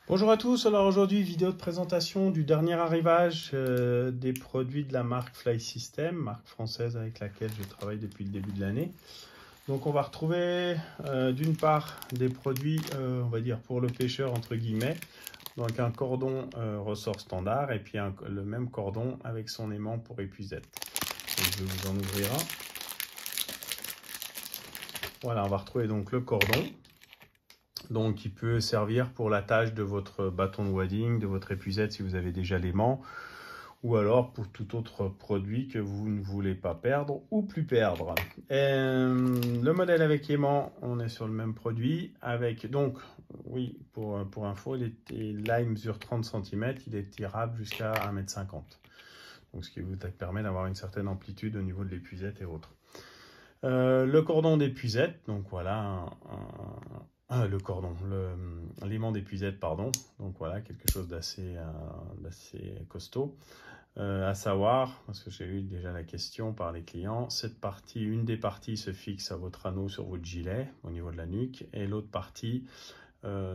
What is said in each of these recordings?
Bonjour à tous, alors aujourd'hui vidéo de présentation du dernier arrivage des produits de la marque Fly System, marque française avec laquelle je travaille depuis le début de l'année. Donc on va retrouver d'une part des produits on va dire pour le pêcheur entre guillemets, donc un cordon ressort standard et puis le même cordon avec son aimant pour épuisette. Donc je vais vous en ouvrir un. Voilà, on va retrouver donc le cordon. Donc, qui peut servir pour l'attache de votre bâton de wading, de votre épuisette si vous avez déjà l'aimant, ou alors pour tout autre produit que vous ne voulez pas perdre ou plus perdre. Le modèle avec aimant, on est sur le même produit. Avec, donc, oui, pour info, là il mesure 30 cm, il est tirable jusqu'à 1,50 m. Donc, ce qui vous permet d'avoir une certaine amplitude au niveau de l'épuisette et autres. Le cordon d'épuisette, donc voilà le cordon, l'aimant d'épuisette, pardon. Donc voilà, quelque chose d'assez costaud. À savoir, parce que j'ai eu déjà la question par les clients, une des parties se fixe à votre anneau sur votre gilet, au niveau de la nuque, et l'autre partie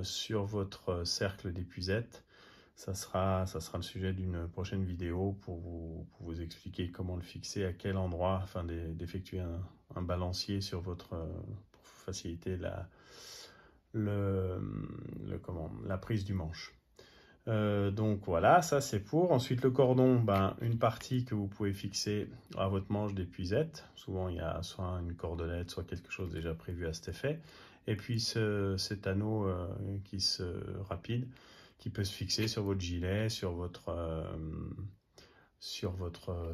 sur votre cercle d'épuisette. Ça sera le sujet d'une prochaine vidéo pour vous expliquer comment le fixer, à quel endroit, afin d'effectuer un balancier sur votre, pour faciliter la prise du manche. Donc voilà, ça c'est pour. Ensuite le cordon, une partie que vous pouvez fixer à votre manche d'épuisette. Souvent il y a soit une cordelette, soit quelque chose déjà prévu à cet effet. Et puis cet anneau rapide qui peut se fixer sur votre gilet, sur votre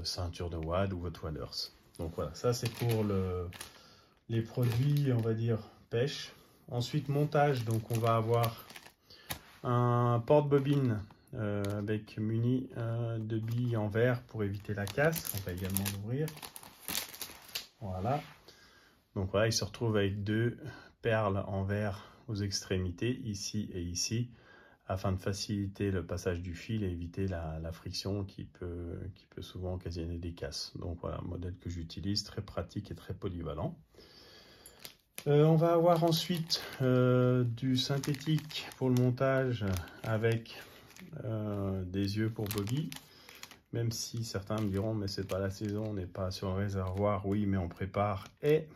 ceinture de wad ou votre waders. Donc voilà, ça c'est pour les produits, on va dire, pêche. Ensuite montage, donc on va avoir un porte-bobine avec muni de billes en verre pour éviter la casse. On va également l'ouvrir. Voilà. Donc voilà, il se retrouve avec deux perles en verre aux extrémités, ici et ici, afin de faciliter le passage du fil et éviter la friction qui peut souvent occasionner des casses. Donc voilà, un modèle que j'utilise, très pratique et très polyvalent. On va avoir ensuite du synthétique pour le montage avec des yeux pour bobby, même si certains me diront mais c'est pas la saison, on n'est pas sur un réservoir. Oui, mais on prépare et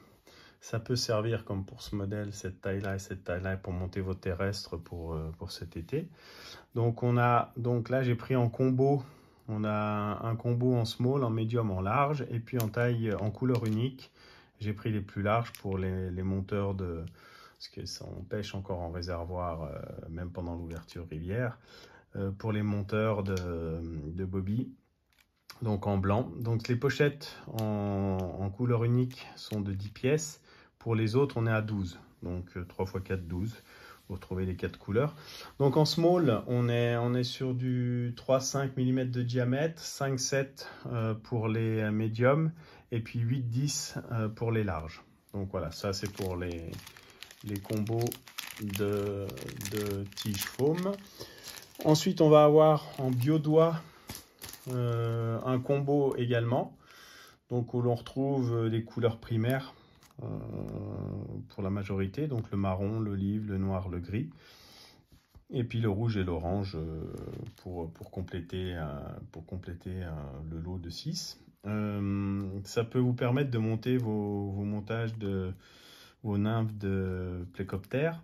ça peut servir comme pour ce modèle, cette taille-là et cette taille-là pour monter vos terrestres pour cet été. Donc là j'ai pris en combo, on a un combo en small, en medium, en large et puis en taille en couleur unique. J'ai pris les plus larges pour les monteurs parce qu'on pêche encore en réservoir même pendant l'ouverture rivière, pour les monteurs de bobby, donc en blanc. Donc les pochettes en couleur unique sont de 10 pièces. Pour les autres, on est à 12. Donc 3 x 4, 12. Vous retrouvez les 4 couleurs. Donc en small, on est sur du 3,5 mm de diamètre, 5,7 pour les médiums et puis 8,10 pour les larges. Donc voilà, ça c'est pour les combos de tige foam. Ensuite, on va avoir en biodoigt un combo également, donc où l'on retrouve des couleurs primaires pour la majorité, donc le marron, l'olive, le noir, le gris, et puis le rouge et l'orange pour compléter le lot de 6. Ça peut vous permettre de monter vos montages vos nymphes de plécoptère.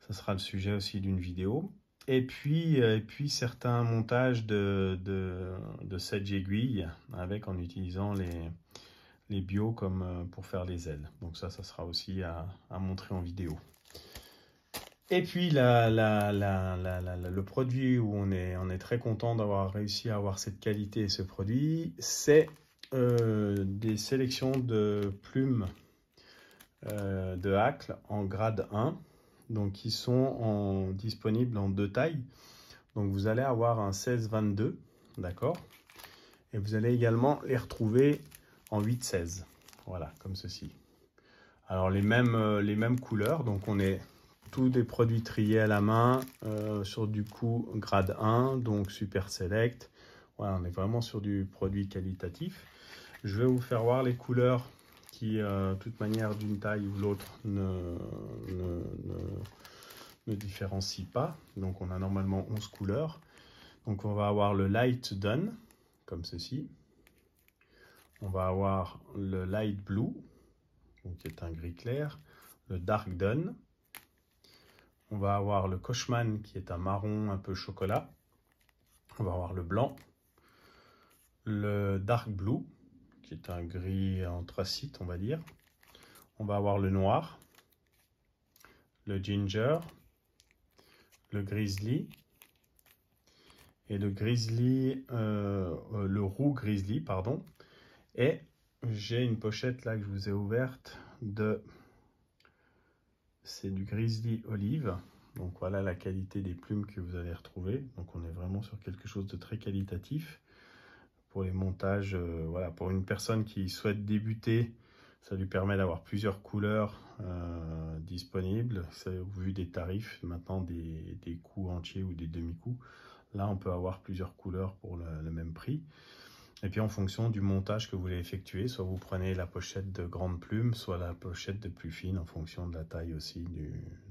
Ça sera le sujet aussi d'une vidéo. Et puis certains montages de sedge aiguille en utilisant les bio comme pour faire les ailes. Donc ça sera aussi à montrer en vidéo. Et puis le produit où on est très content d'avoir réussi à avoir cette qualité et ce produit, c'est des sélections de plumes de hacle en grade 1. Donc qui sont disponibles en deux tailles. Donc vous allez avoir un 16-22, d'accord, et vous allez également les retrouver en 8-16, voilà, comme ceci. Alors les mêmes couleurs, donc on est tous des produits triés à la main sur du coup grade 1, donc super select. Voilà, on est vraiment sur du produit qualitatif. Je vais vous faire voir les couleurs qui, de toute manière, d'une taille ou l'autre, ne différencie pas. Donc on a normalement 11 couleurs. Donc on va avoir le Light Dun, comme ceci. On va avoir le Light Blue, donc qui est un gris clair. Le Dark Dun. On va avoir le Coachman, qui est un marron un peu chocolat. On va avoir le blanc. Le Dark Blue, qui est un gris anthracite, on va dire. On va avoir le noir. Le Ginger. Le Grizzly. Et le Grizzly, le roux Grizzly, pardon. Et j'ai une pochette là que je vous ai ouverte c'est du Grizzly Olive. Donc voilà la qualité des plumes que vous allez retrouver. Donc on est vraiment sur quelque chose de très qualitatif. Pour les montages, voilà, pour une personne qui souhaite débuter, ça lui permet d'avoir plusieurs couleurs disponibles. Au vu des tarifs, maintenant des coups entiers ou des demi-coups. Là, on peut avoir plusieurs couleurs pour le même prix. Et puis, en fonction du montage que vous voulez effectuer, soit vous prenez la pochette de grande plume, soit la pochette de plus fine, en fonction de la taille aussi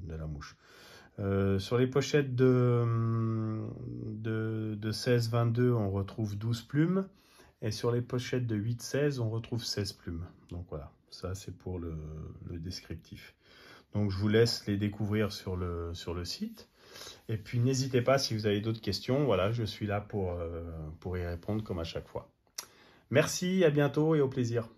de la mouche. Sur les pochettes de 16-22, on retrouve 12 plumes. Et sur les pochettes de 8-16, on retrouve 16 plumes. Donc voilà, ça c'est pour le descriptif. Donc je vous laisse les découvrir sur le site. Et puis n'hésitez pas si vous avez d'autres questions. Voilà, je suis là pour y répondre comme à chaque fois. Merci, à bientôt et au plaisir.